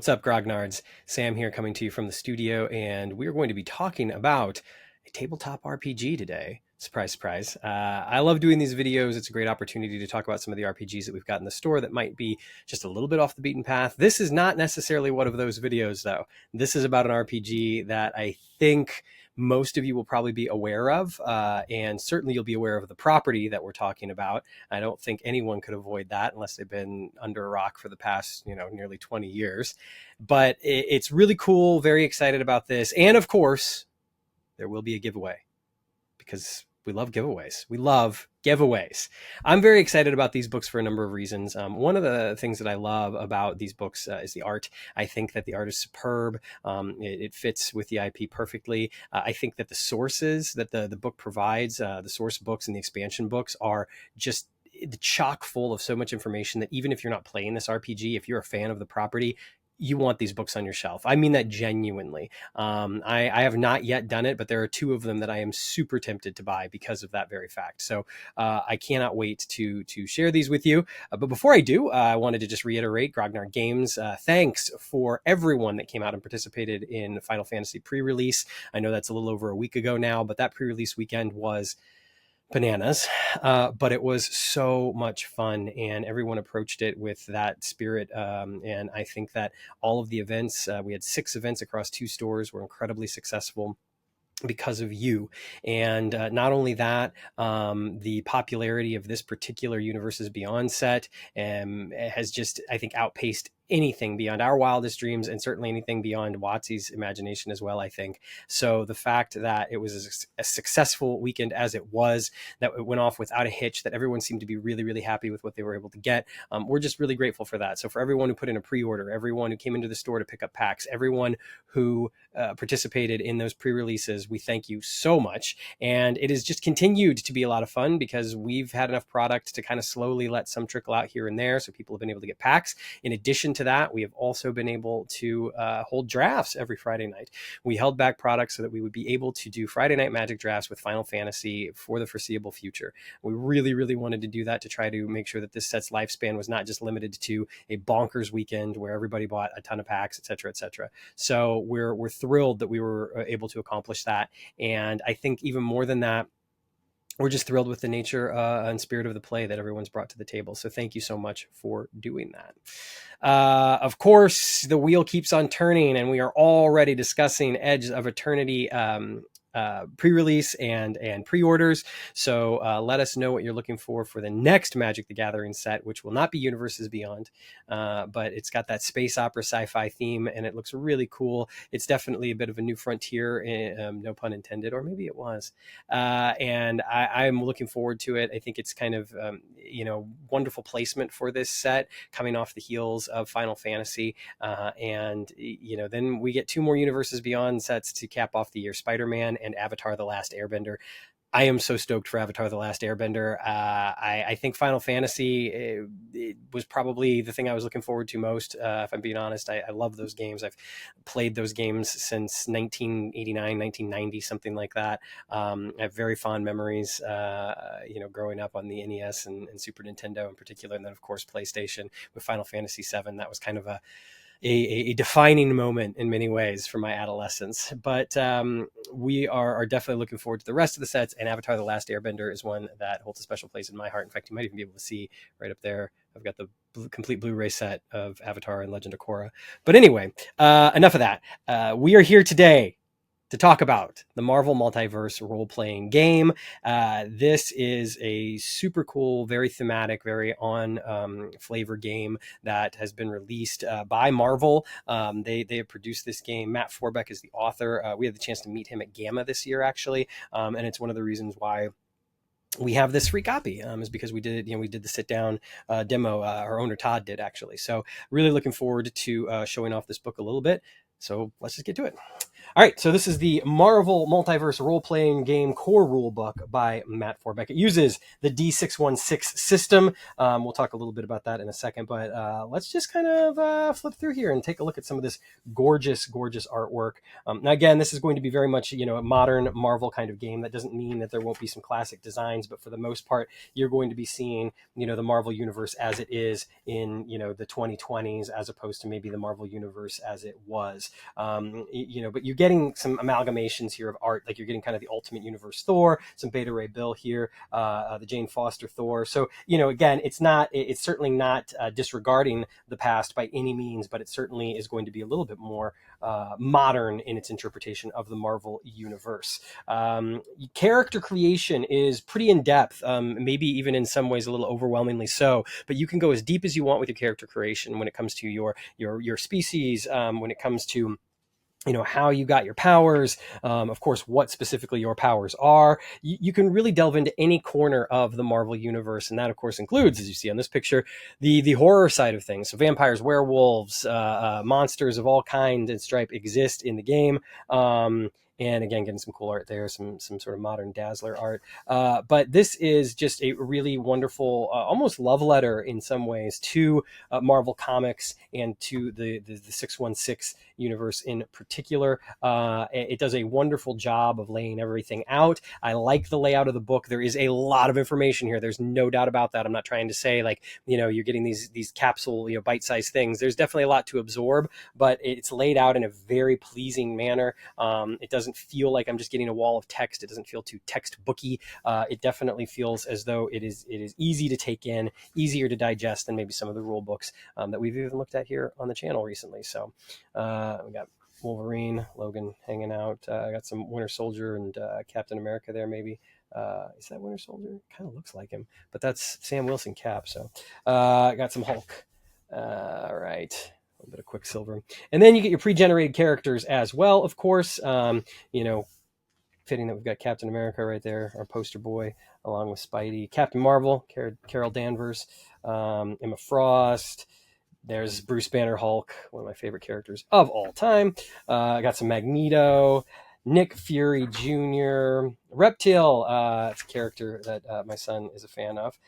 What's up, Grognards? Sam here coming to you from the studio, and we're going to be talking about a tabletop RPG today. Surprise, surprise. I love doing these videos. It's a great opportunity to talk about some of the RPGs that we've got in the store that might be just a little bit off the beaten path. This is not necessarily one of those videos, though. This is about an RPG that I think most of you will probably be aware of, and certainly you'll be aware of the property that we're talking about. I don't think anyone could avoid that unless they've been under a rock for the past, nearly 20 years. But it's really cool, very excited about this. And of course, there will be a giveaway because we love giveaways. We love giveaways. I'm very excited about these books for a number of reasons. One of the things that I love about these books is the art. I think that the art is superb. It fits with the IP perfectly. I think that the sources that the book provides, the source books and the expansion books, are just chock full of so much information that even if you're not playing this RPG, if you're a fan of the property, you want these books on your shelf. I mean that genuinely. I have not yet done it, but there are two of them that I am super tempted to buy because of that very fact. So I cannot wait to share these with you. But before I do, I wanted to just reiterate Grognard Games. Thanks for everyone that came out and participated in Final Fantasy pre-release. I know that's a little over a week ago now, but that pre-release weekend was bananas, but it was so much fun, and everyone approached it with that spirit. And I think that all of the events, we had 6 events across 2 stores, were incredibly successful because of you. And not only that, the popularity of this particular Universes Beyond set has just, I think, outpaced anything beyond our wildest dreams, and certainly anything beyond Watsy's imagination as well, I think. So the fact that it was a successful weekend as it was, that it went off without a hitch, that everyone seemed to be really, really happy with what they were able to get, we're just really grateful for that. So for everyone who put in a pre-order, everyone who came into the store to pick up packs, everyone who participated in those pre-releases, we thank you so much. And it has just continued to be a lot of fun because we've had enough product to kind of slowly let some trickle out here and there, so people have been able to get packs. In addition to that, we have also been able to hold drafts every Friday night. We held back products so that we would be able to do Friday night Magic drafts with Final Fantasy for the foreseeable future. We really, really wanted to do that to try to make sure that this set's lifespan was not just limited to a bonkers weekend where everybody bought a ton of packs, et cetera, et cetera. So we're thrilled that we were able to accomplish that. And I think even more than that, we're just thrilled with the nature and spirit of the play that everyone's brought to the table. So thank you so much for doing that. Of course, the wheel keeps on turning, and we are already discussing Edge of Eternity pre-release and pre-orders. So let us know what you're looking for the next Magic the Gathering set, which will not be Universes Beyond, but it's got that space opera sci-fi theme, and it looks really cool. It's definitely a bit of a new frontier, no pun intended, or maybe it was. And I'm looking forward to it. I think it's kind of wonderful placement for this set, coming off the heels of Final Fantasy, and then we get 2 more Universes Beyond sets to cap off the year: Spider-Man and Avatar: The Last Airbender. I am so stoked for Avatar: The Last Airbender. I think Final Fantasy it was probably the thing I was looking forward to most, if I'm being honest. I love those games. I've played those games since 1989, 1990, something like that. I have very fond memories, growing up on the NES and Super Nintendo in particular, and then, of course, PlayStation with Final Fantasy VII. That was kind of a defining moment in many ways for my adolescence. But we are definitely looking forward to the rest of the sets, and Avatar: The Last Airbender is one that holds a special place in my heart. In fact, you might even be able to see right up there, I've got the complete Blu-ray set of Avatar and Legend of Korra. But anyway, enough of that. We are here today to talk about the Marvel Multiverse Role-Playing Game. This is a super cool, very thematic, very on flavor game that has been released by Marvel. They have produced this game. Matt Forbeck is the author. We had the chance to meet him at Gamma this year, actually, and it's one of the reasons why we have this free copy, is because we did the sit down demo. Our owner Todd did, actually. So really looking forward to showing off this book a little bit. So let's just get to it. All right, so this is the Marvel Multiverse Role-Playing Game core rulebook by Matt Forbeck. It uses the D616 system. We'll talk a little bit about that in a second, but let's just kind of flip through here and take a look at some of this gorgeous, gorgeous artwork. Now, again, this is going to be very much, a modern Marvel kind of game. That doesn't mean that there won't be some classic designs, but for the most part, you're going to be seeing, the Marvel Universe as it is in, the 2020s, as opposed to maybe the Marvel Universe as it was. But you're getting some amalgamations here of art, like you're getting kind of the Ultimate Universe Thor, some Beta Ray Bill here, the Jane Foster Thor. So, again, it's certainly not disregarding the past by any means, but it certainly is going to be a little bit more modern in its interpretation of the Marvel Universe. Character creation is pretty in depth, maybe even in some ways a little overwhelmingly so, but you can go as deep as you want with your character creation when it comes to your species, when it comes to how you got your powers, of course, what specifically your powers are. You can really delve into any corner of the Marvel Universe. And that, of course, includes, as you see on this picture, the horror side of things. So vampires, werewolves, monsters of all kind and stripe exist in the game. And again, getting some cool art there, some sort of modern Dazzler art. But this is just a really wonderful, almost love letter in some ways to Marvel Comics and to the 616 universe in particular. It does a wonderful job of laying everything out. I like the layout of the book. There is a lot of information here. There's no doubt about that. I'm not trying to say you're getting these capsule, bite-sized things. There's definitely a lot to absorb, but it's laid out in a very pleasing manner. It doesn't feel like I'm just getting a wall of text. It doesn't feel too textbooky. It definitely feels as though it is easy to take in, easier to digest than maybe some of the rule books that we've even looked at here on the channel recently. So we got Wolverine, Logan hanging out. I got some Winter Soldier and Captain America there maybe. Is that Winter Soldier? Kind of looks like him, but that's Sam Wilson Cap. So I got some Hulk. All right. A little bit of Quicksilver. And then you get your pre-generated characters as well, of course. Fitting that we've got Captain America right there, our poster boy, along with Spidey. Captain Marvel, Carol Danvers, Emma Frost. There's Bruce Banner Hulk, one of my favorite characters of all time. I got some Magneto, Nick Fury Jr., Reptile. It's a character that my son is a fan of,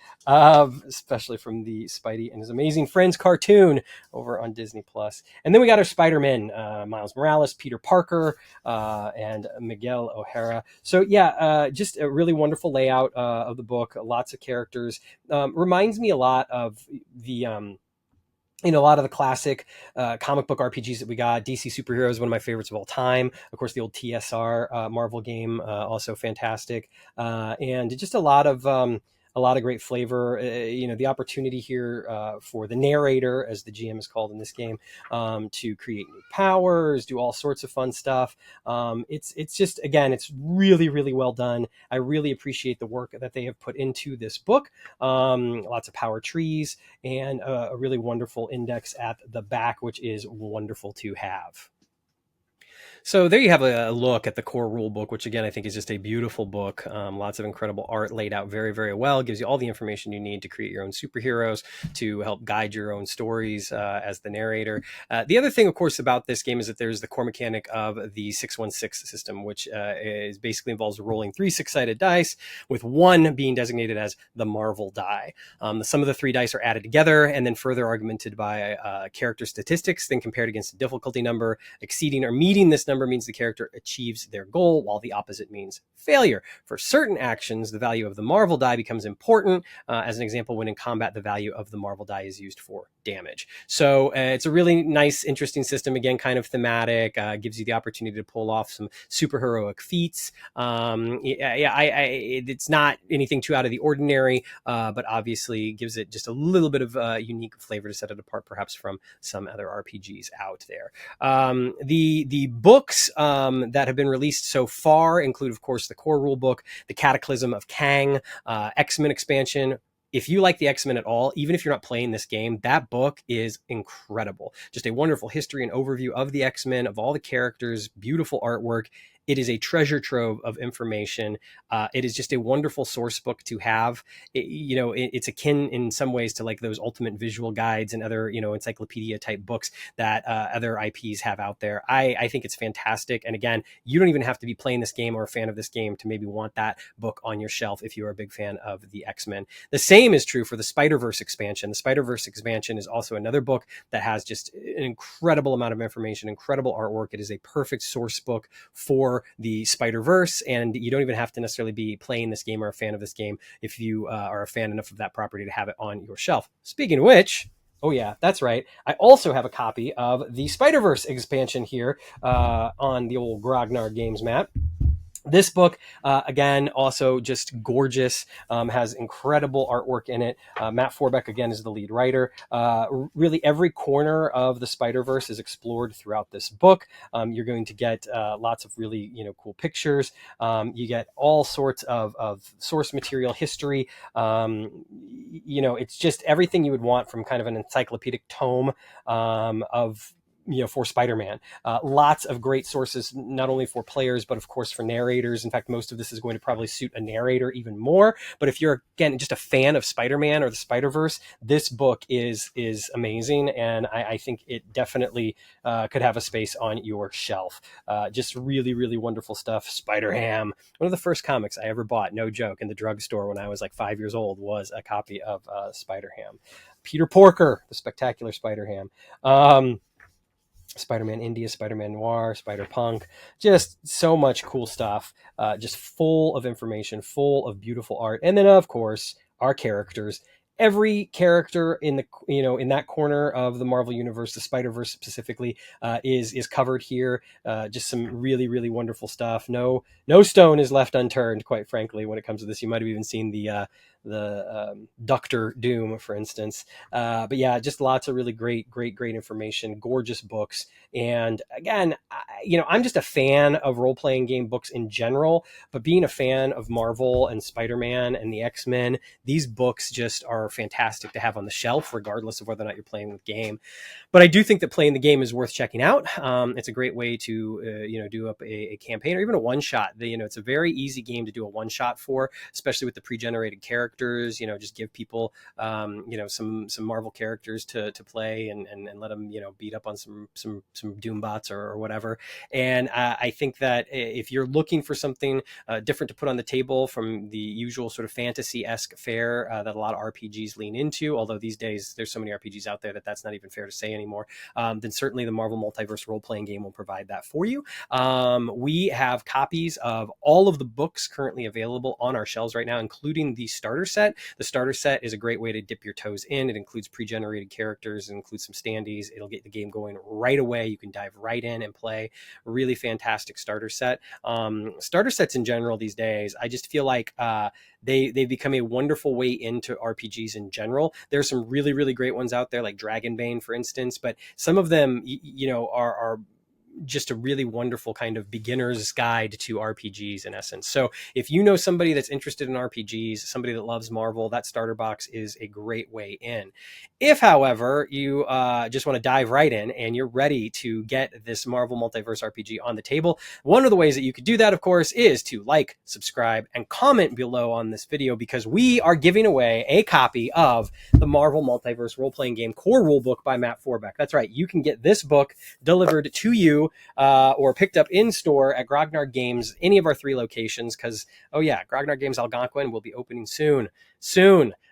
especially from the Spidey and His Amazing Friends cartoon over on Disney+. And then we got our Spider-Man, Miles Morales, Peter Parker, and Miguel O'Hara. So yeah, just a really wonderful layout of the book. Lots of characters. Reminds me a lot of the... a lot of the classic comic book RPGs that we got. DC Superhero is one of my favorites of all time. Of course, the old TSR Marvel game, also fantastic. And just a lot of great flavor. The opportunity here for the narrator, as the GM is called in this game, to create new powers, do all sorts of fun stuff. It's just, again, it's really, really well done. I really appreciate the work that they have put into this book. Lots of power trees and a really wonderful index at the back, which is wonderful to have. So there you have a look at the core rule book, which again, I think is just a beautiful book. Lots of incredible art laid out very, very well. Gives you all the information you need to create your own superheroes, to help guide your own stories as the narrator. The other thing, of course, about this game is that there's the core mechanic of the 616 system, which is basically involves rolling 3 6-sided dice, with one being designated as the Marvel die. The sum of the 3 dice are added together and then further augmented by character statistics, then compared against a difficulty number. Exceeding or meeting this number means the character achieves their goal, while the opposite means failure. For certain actions, the value of the Marvel die becomes important. As an example, when in combat, the value of the Marvel die is used for damage. So it's a really nice, interesting system. Again, kind of thematic, gives you the opportunity to pull off some superheroic feats. It's not anything too out of the ordinary, but obviously gives it just a little bit of unique flavor to set it apart, perhaps from some other RPGs out there. The books that have been released so far include, of course, the core rule book, the Cataclysm of Kang, X-Men expansion. If you like the X-Men at all, even if you're not playing this game, that book is incredible. Just a wonderful history and overview of the X-Men, of all the characters, beautiful artwork. It is a treasure trove of information. It is just a wonderful source book to have. It's akin in some ways to like those ultimate visual guides and other, encyclopedia type books that other IPs have out there. I think it's fantastic. And again, you don't even have to be playing this game or a fan of this game to maybe want that book on your shelf if you're a big fan of the X-Men. The same is true for the Spider-Verse expansion. The Spider-Verse expansion is also another book that has just an incredible amount of information, incredible artwork. It is a perfect source book for the Spider-Verse, and you don't even have to necessarily be playing this game or a fan of this game if you are a fan enough of that property to have it on your shelf. Speaking of which, oh yeah, that's right, I also have a copy of the Spider-Verse expansion here on the old Grognard Games mat. This book, again, also just gorgeous, has incredible artwork in it. Matt Forbeck, again, is the lead writer. Really, every corner of the Spider-Verse is explored throughout this book. You're going to get lots of really, cool pictures. You get all sorts of source material, history. It's just everything you would want from kind of an encyclopedic tome of for Spider-Man. Lots of great sources, not only for players, but of course for narrators. In fact, most of this is going to probably suit a narrator even more. But if you're, again, just a fan of Spider-Man or the Spider-Verse, this book is amazing. And I think it definitely could have a space on your shelf. Just really, really wonderful stuff. Spider-Ham. One of the first comics I ever bought, no joke, in the drugstore when I was like 5 years old was a copy of Spider-Ham. Peter Porker, the Spectacular Spider-Ham. Spider-Man India, Spider-Man Noir, Spider-Punk, just so much cool stuff, just full of information, full of beautiful art. And then, of course, our characters. Every character in in that corner of the Marvel Universe, the Spider-Verse specifically, is covered here. Just some really, really wonderful stuff. No stone is left unturned, quite frankly, when it comes to this. You might have even seen the Doctor Doom, for instance. But yeah, just lots of really great information, gorgeous books. And again, I'm just a fan of role-playing game books in general, but being a fan of Marvel and Spider-Man and the X-Men, these books just are fantastic to have on the shelf, regardless of whether or not you're playing the game. But I do think that playing the game is worth checking out. It's a great way to, do up a campaign or even a one-shot. It's a very easy game to do a one-shot for, especially with the pre-generated characters. Just give people, some Marvel characters to play and let them, beat up on some Doom bots or whatever. And I think that if you're looking for something different to put on the table from the usual sort of fantasy-esque fare that a lot of RPGs lean into, although these days there's so many RPGs out there that's not even fair to say anymore, then certainly the Marvel Multiverse Role-Playing Game will provide that for you. We have copies of all of the books currently available on our shelves right now, including the starter set. The starter set is a great way to dip your toes in. It includes pre-generated characters, it includes some standees. It'll get the game going right away. You can dive right in and play. Really fantastic starter set. Starter sets in general these days, I just feel like they've become a wonderful way into RPGs in general. There's some really, really great ones out there, like Dragonbane, for instance, but some of them, are just a really wonderful kind of beginner's guide to RPGs in essence. So if you know somebody that's interested in RPGs, somebody that loves Marvel, that starter box is a great way in. If, however, you just want to dive right in and you're ready to get this Marvel Multiverse RPG on the table, one of the ways that you could do that, of course, is to like, subscribe, and comment below on this video, because we are giving away a copy of the Marvel Multiverse Role-Playing Game Core Rulebook by Matt Forbeck. That's right. You can get this book delivered to you or picked up in store at Grognard Games, any of our 3 locations, because, oh yeah, Grognard Games Algonquin will be opening soon.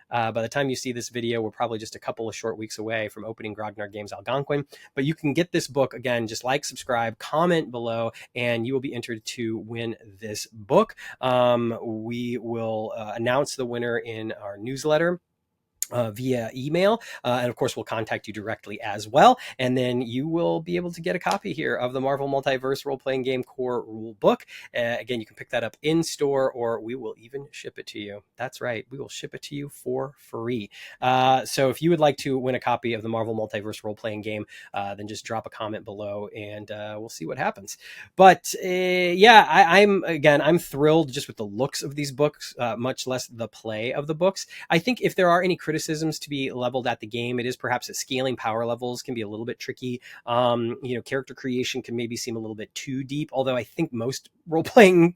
By the time you see this video, we're probably just a couple of short weeks away from opening Grognard Games Algonquin. But you can get this book, again, just like, subscribe, comment below, and you will be entered to win this book. We will announce the winner in our newsletter via email, and of course we'll contact you directly as well, and then you will be able to get a copy here of the Marvel Multiverse Role-Playing Game Core Rule Book. Again, you can pick that up in store, or we will even ship it to you. That's right, we will ship it to you for free. So if you would like to win a copy of the Marvel Multiverse Role-Playing Game, then just drop a comment below and we'll see what happens. But yeah, I'm thrilled just with the looks of these books, much less the play of the books. I think if there are any criticisms criticisms to be leveled at the game. It is perhaps at scaling power levels can be a little bit tricky. Character creation can maybe seem a little bit too deep, although I think most role-playing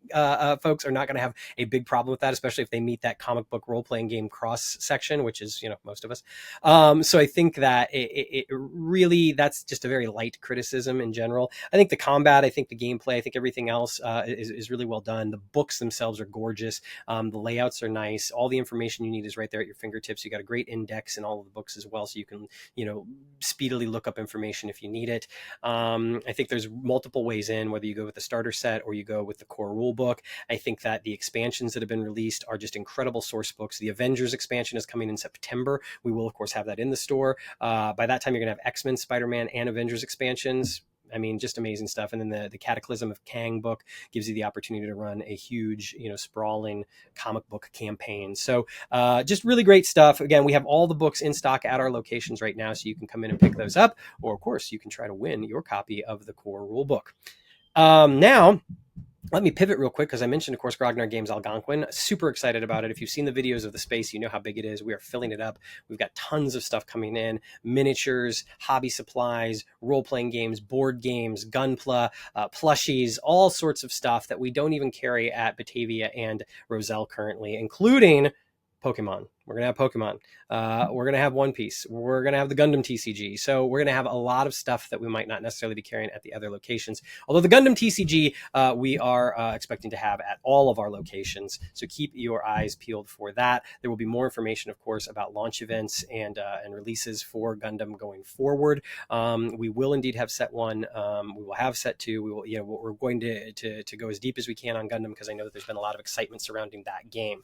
folks are not going to have a big problem with that, especially if they meet that comic book role-playing game cross section, which is, most of us. So I think that it really, that's just a very light criticism in general. I think the combat, I think the gameplay, I think everything else is really well done. The books themselves are gorgeous. The layouts are nice. All the information you need is right there at your fingertips. You got a great index in all of the books as well, so you can, speedily look up information if you need it. I think there's multiple ways in, whether you go with the starter set or you go with the core rule book. I think that the expansions that have been released are just incredible source books. The Avengers expansion is coming in September. We will, of course, have that in the store. By that time, you're going to have X-Men, Spider-Man, and Avengers expansions. I mean, just amazing stuff. And then the Cataclysm of Kang book gives you the opportunity to run a huge, sprawling comic book campaign. So just really great stuff. Again, we have all the books in stock at our locations right now, so you can come in and pick those up. Or, of course, you can try to win your copy of the core rule book. Now, let me pivot real quick because I mentioned, of course, Grognard Games Algonquin. Super excited about it. If you've seen the videos of the space, you know how big it is. We are filling it up. We've got tons of stuff coming in: miniatures, hobby supplies, role-playing games, board games, gunpla, plushies, all sorts of stuff that we don't even carry at Batavia and Roselle currently, including Pokemon. We're going to have Pokemon. We're going to have One Piece. We're going to have the Gundam TCG. So we're going to have a lot of stuff that we might not necessarily be carrying at the other locations. Although the Gundam TCG, we are expecting to have at all of our locations. So keep your eyes peeled for that. There will be more information, of course, about launch events and releases for Gundam going forward. We will indeed have set 1. We will have set 2. We will, we're going to go as deep as we can on Gundam because I know that there's been a lot of excitement surrounding that game.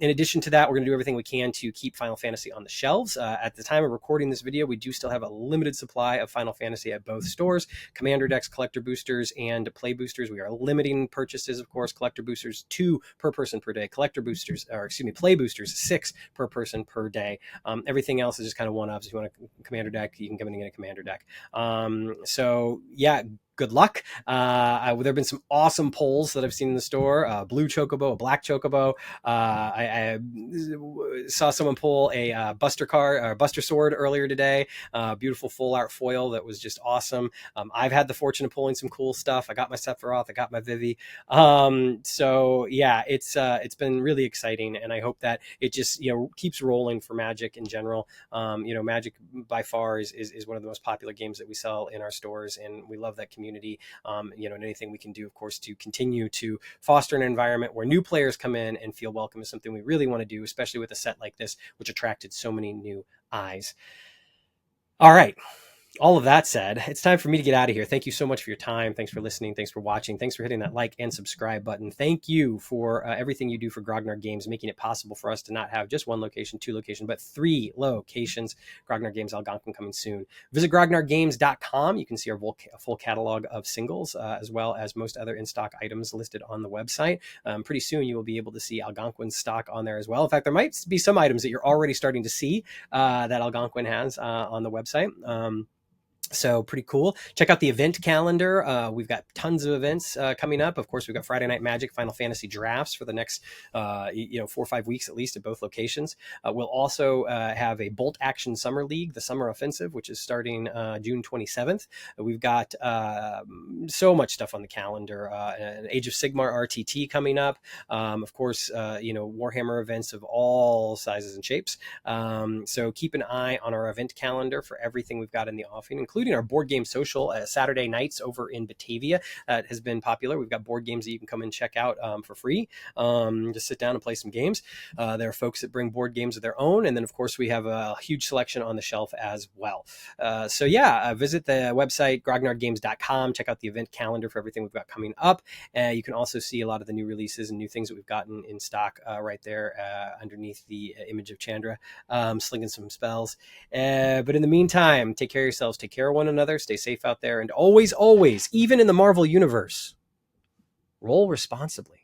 In addition to that, we're going to do everything we can to keep Final Fantasy on the shelves. At the time of recording this video, we do still have a limited supply of Final Fantasy at both stores: Commander decks, collector boosters, and play boosters. We are limiting purchases, of course. Collector boosters 2 per person per day. Play boosters 6 per person per day. Everything else is just kind of one-ups. If you want a Commander deck, you can come in and get a Commander deck. So yeah, good luck. There have been some awesome polls that I've seen in the store: blue chocobo, a black chocobo. I saw someone pull a Buster Sword earlier today. Beautiful full art foil that was just awesome. I've had the fortune of pulling some cool stuff. I got my Sephiroth, I got my Vivi. So yeah, it's been really exciting, and I hope that it just keeps rolling for Magic in general. Magic by far is one of the most popular games that we sell in our stores, and we love that community. And anything we can do, of course, to continue to foster an environment where new players come in and feel welcome is something we really want to do, especially with a set like this, which attracted so many new eyes. All right. All of that said, it's time for me to get out of here. Thank you so much for your time. Thanks for listening. Thanks for watching. Thanks for hitting that like and subscribe button. Thank you for everything you do for Grognard Games, making it possible for us to not have just 1 location, 2 locations, but 3 locations. Grognard Games Algonquin coming soon. Visit grognardgames.com. You can see our full catalog of singles, as well as most other in-stock items listed on the website. Pretty soon you will be able to see Algonquin stock on there as well. In fact, there might be some items that you're already starting to see that Algonquin has on the website. So pretty cool. Check out the event calendar. We've got tons of events coming up. Of course, we've got Friday Night Magic Final Fantasy drafts for the next 4 or 5 weeks at least at both locations. We'll also have a Bolt Action Summer League, the Summer Offensive, which is starting June 27th. We've got so much stuff on the calendar. An Age of Sigmar RTT coming up. Of course, Warhammer events of all sizes and shapes. So keep an eye on our event calendar for everything we've got in the offing, including our board game social Saturday nights over in Batavia. That has been popular. We've got board games that you can come and check out for free. Just sit down and play some games. There are folks that bring board games of their own. And then, of course, we have a huge selection on the shelf as well. Visit the website, grognardgames.com. Check out the event calendar for everything we've got coming up. You can also see a lot of the new releases and new things that we've gotten in stock right there underneath the image of Chandra, slinging some spells. But in the meantime, take care of yourselves. Take care of one another. Stay safe out there. And always, always, even in the Marvel Universe, roll responsibly.